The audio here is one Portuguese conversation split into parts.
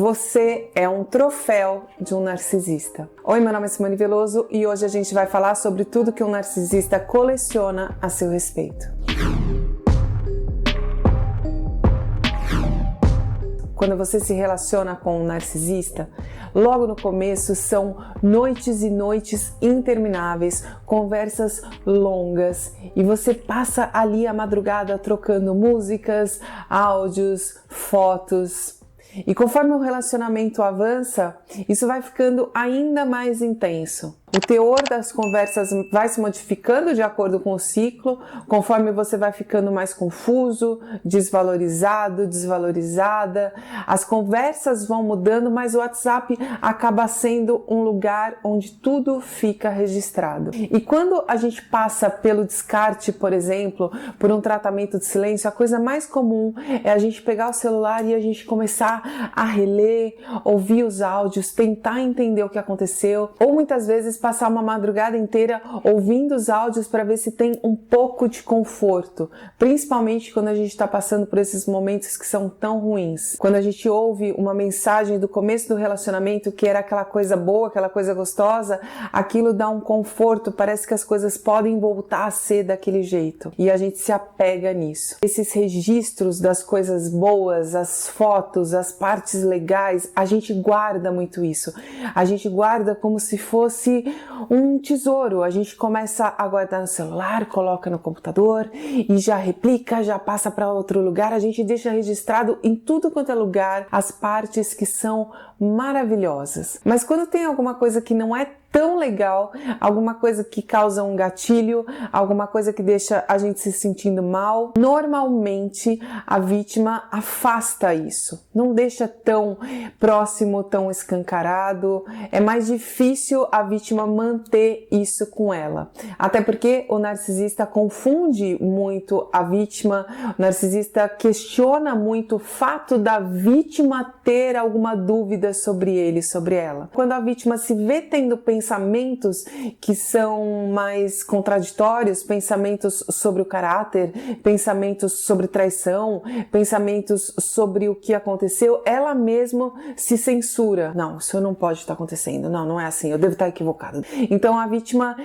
Você é um troféu de um narcisista. Oi, meu nome é Simone Veloso e hoje a gente vai falar sobre tudo que um narcisista coleciona a seu respeito. Quando você se relaciona com um narcisista, logo no começo são noites e noites intermináveis, conversas longas e você passa ali a madrugada trocando músicas, áudios, fotos. E conforme o relacionamento avança, isso vai ficando ainda mais intenso. O teor das conversas vai se modificando de acordo com o ciclo, conforme você vai ficando mais confuso, desvalorizado, desvalorizada. As conversas vão mudando, mas o WhatsApp acaba sendo um lugar onde tudo fica registrado. E quando a gente passa pelo descarte, por exemplo, por um tratamento de silêncio, a coisa mais comum é a gente pegar o celular e a gente começar a reler, ouvir os áudios, tentar entender o que aconteceu, ou muitas vezes passar uma madrugada inteira ouvindo os áudios para ver se tem um pouco de conforto, principalmente quando a gente está passando por esses momentos que são tão ruins. Quando a gente ouve uma mensagem do começo do relacionamento que era aquela coisa boa, aquela coisa gostosa, aquilo dá um conforto, parece que as coisas podem voltar a ser daquele jeito e a gente se apega nisso. Esses registros das coisas boas, as fotos, as partes legais, a gente guarda muito isso. A gente guarda como se fosse um tesouro. A gente começa a guardar no celular, coloca no computador e já replica, já passa para outro lugar. A gente deixa registrado em tudo quanto é lugar as partes que são maravilhosas. Mas quando tem alguma coisa que não é tão legal, alguma coisa que causa um gatilho, alguma coisa que deixa a gente se sentindo mal, normalmente a vítima afasta isso, não deixa tão próximo, tão escancarado, é mais difícil a vítima manter isso com ela, até porque o narcisista confunde muito a vítima, o narcisista questiona muito o fato da vítima ter alguma dúvida sobre ele, sobre ela. Quando a vítima se vê tendo pensamentos que são mais contraditórios, pensamentos sobre o caráter, pensamentos sobre traição, pensamentos sobre o que aconteceu, ela mesma se censura. Não, isso não pode estar acontecendo. Não, não é assim, eu devo estar equivocado. Então a vítima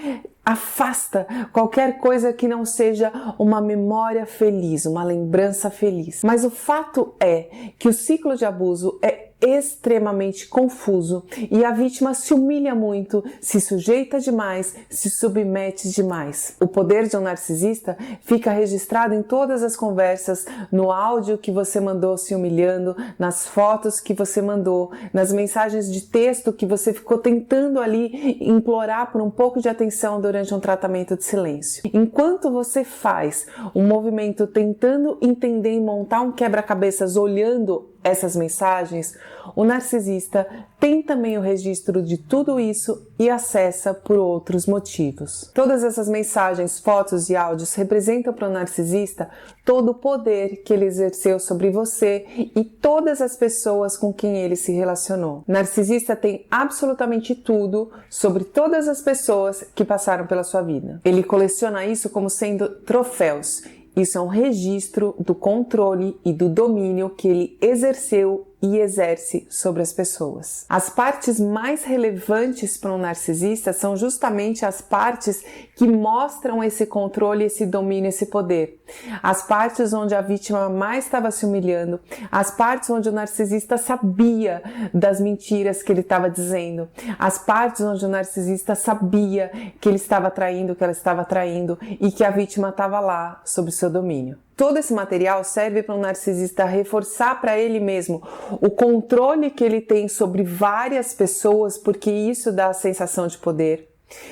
afasta qualquer coisa que não seja uma memória feliz, uma lembrança feliz. Mas o fato é que o ciclo de abuso é extremamente confuso e a vítima se humilha muito, se sujeita demais, se submete demais. O poder de um narcisista fica registrado em todas as conversas, no áudio que você mandou se humilhando, nas fotos que você mandou, nas mensagens de texto que você ficou tentando ali implorar por um pouco de atenção durante um tratamento de silêncio. Enquanto você faz um movimento tentando entender e montar um quebra-cabeças olhando essas mensagens, o narcisista tem também o registro de tudo isso e acessa por outros motivos. Todas essas mensagens, fotos e áudios representam para o narcisista todo o poder que ele exerceu sobre você e todas as pessoas com quem ele se relacionou. O narcisista tem absolutamente tudo sobre todas as pessoas que passaram pela sua vida. Ele coleciona isso como sendo troféus. Isso é um registro do controle e do domínio que ele exerceu e exerce sobre as pessoas. As partes mais relevantes para um narcisista são justamente as partes que mostram esse controle, esse domínio, esse poder. As partes onde a vítima mais estava se humilhando, as partes onde o narcisista sabia das mentiras que ele estava dizendo, as partes onde o narcisista sabia que ele estava traindo, que ela estava traindo e que a vítima estava lá sob seu domínio. Todo esse material serve para um narcisista reforçar para ele mesmo o controle que ele tem sobre várias pessoas, porque isso dá a sensação de poder.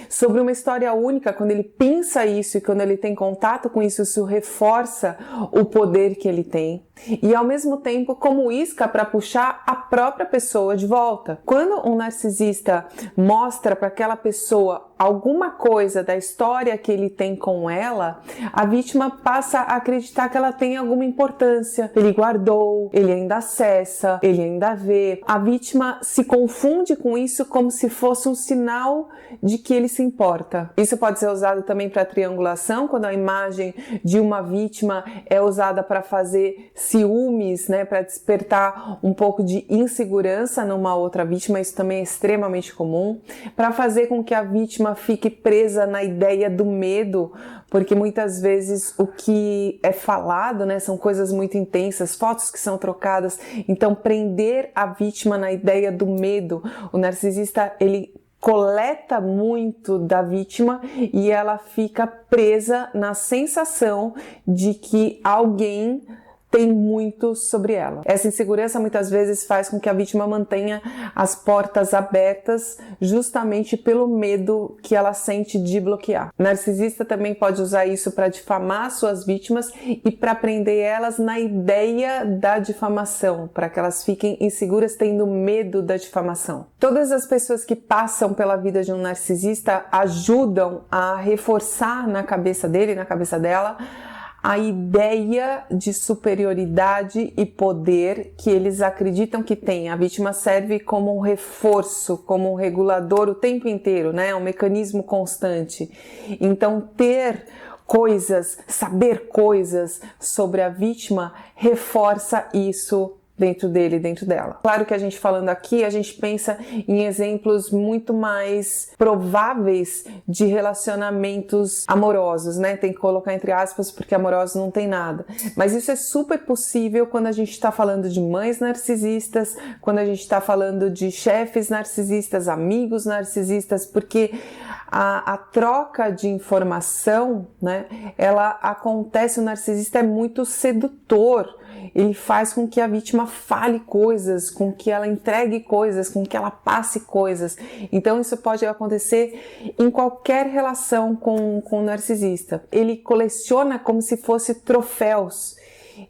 Sobre uma história única, quando ele pensa isso e quando ele tem contato com isso, isso reforça o poder que ele tem. E ao mesmo tempo como isca para puxar a própria pessoa de volta. Quando um narcisista mostra para aquela pessoa alguma coisa da história que ele tem com ela, a vítima passa a acreditar que ela tem alguma importância. Ele guardou, ele ainda acessa, ele ainda vê. A vítima se confunde com isso como se fosse um sinal de que ele se importa. Isso pode ser usado também para triangulação, quando a imagem de uma vítima é usada para fazer ciúmes, né, para despertar um pouco de insegurança numa outra vítima, isso também é extremamente comum, para fazer com que a vítima fique presa na ideia do medo, porque muitas vezes o que é falado, né, são coisas muito intensas, fotos que são trocadas, então prender a vítima na ideia do medo. O narcisista, ele coleta muito da vítima e ela fica presa na sensação de que alguém tem muito sobre ela. Essa insegurança muitas vezes faz com que a vítima mantenha as portas abertas justamente pelo medo que ela sente de bloquear. O narcisista também pode usar isso para difamar suas vítimas e para prender elas na ideia da difamação, para que elas fiquem inseguras tendo medo da difamação. Todas as pessoas que passam pela vida de um narcisista ajudam a reforçar na cabeça dele, na cabeça dela, a ideia de superioridade e poder que eles acreditam que tem. A vítima serve como um reforço, como um regulador o tempo inteiro, né? Um mecanismo constante. Então, ter coisas, saber coisas sobre a vítima reforça isso dentro dele, dentro dela. Claro que a gente falando aqui, a gente pensa em exemplos muito mais prováveis de relacionamentos amorosos, né? Tem que colocar entre aspas, porque amorosos não tem nada. Mas isso é super possível quando a gente está falando de mães narcisistas, quando a gente está falando de chefes narcisistas, amigos narcisistas, porque a troca de informação, né? Ela acontece, o narcisista é muito sedutor. Ele faz com que a vítima fale coisas, com que ela entregue coisas, com que ela passe coisas. Então isso pode acontecer em qualquer relação com o narcisista. Ele coleciona como se fosse troféus.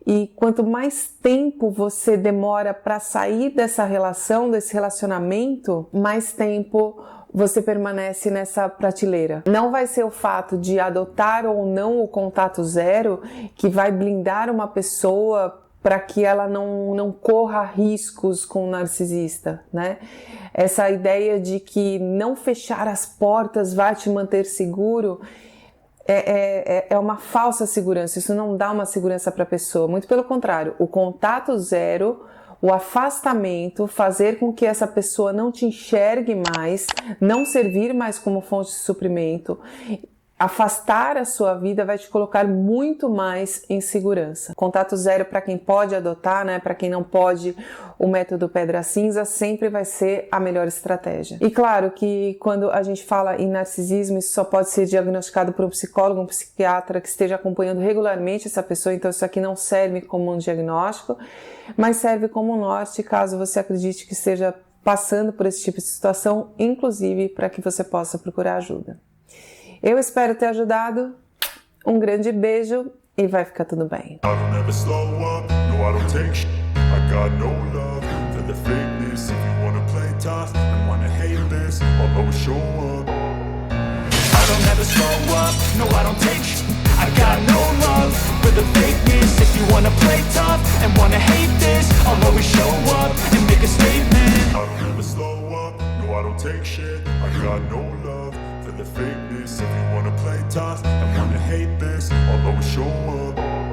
E quanto mais tempo você demora para sair dessa relação, desse relacionamento, mais tempo você permanece nessa prateleira. Não vai ser o fato de adotar ou não o contato zero que vai blindar uma pessoa para que ela não corra riscos com o narcisista, né? Essa ideia de que não fechar as portas vai te manter seguro é uma falsa segurança. Isso não dá uma segurança para a pessoa. Muito pelo contrário, o contato zero, o afastamento, fazer com que essa pessoa não te enxergue mais, não servir mais como fonte de suprimento, afastar a sua vida vai te colocar muito mais em segurança. Contato zero para quem pode adotar, né? Para quem não pode, o método pedra cinza sempre vai ser a melhor estratégia. E claro que quando a gente fala em narcisismo, isso só pode ser diagnosticado por um psicólogo, um psiquiatra que esteja acompanhando regularmente essa pessoa, então isso aqui não serve como um diagnóstico, mas serve como um norte caso você acredite que esteja passando por esse tipo de situação, inclusive para que você possa procurar ajuda. Eu espero ter ajudado. Um grande beijo e vai ficar tudo bem. The fakeness, if you wanna play tough and wanna hate this, I'll always show up.